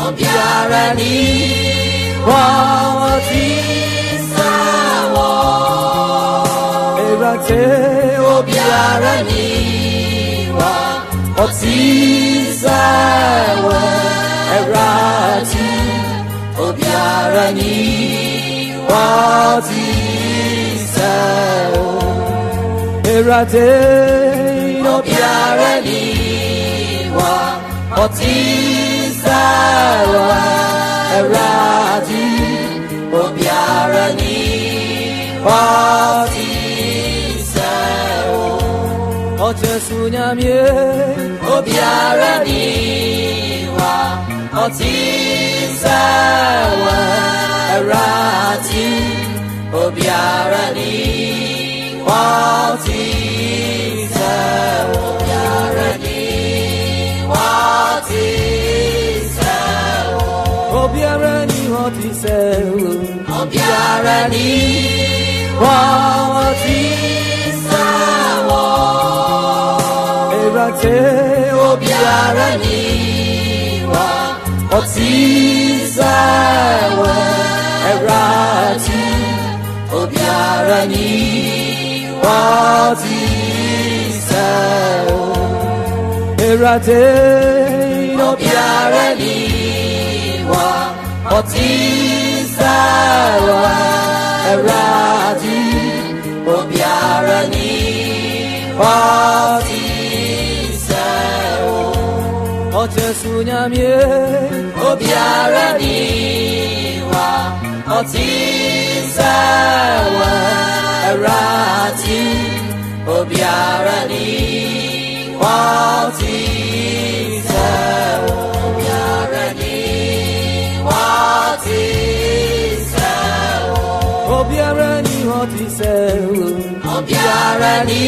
obiarani watisawo erate obiarani watisawo erati obiarani watisawo erate obiarani watisawo erati obiarani watisawo ojesu nyamye obiarani watisawo erati obiarani watisawo obiarani watisawo obiarani watisawo obiarani watisawo erate obiarani watisawo erati obiarani watisawo erate obiarani watisawo erati obiarani watisawo ojesu nyamye obiarani watisawo erati obiarani watisawo obiarani watisawo obiarani watisawo obiarani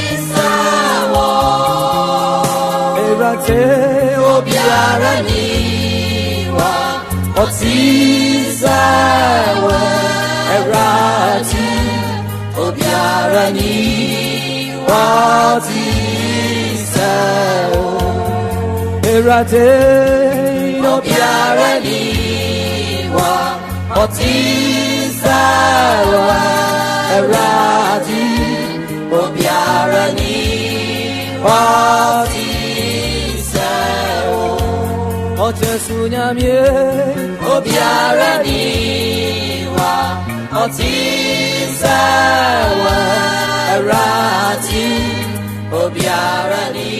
watisawo erate obiarani watisawo erati obiarani watisawo erate obiarani watisawo erati obiarani watisawo ojesu nyamye obiarani watisawo erati obiarani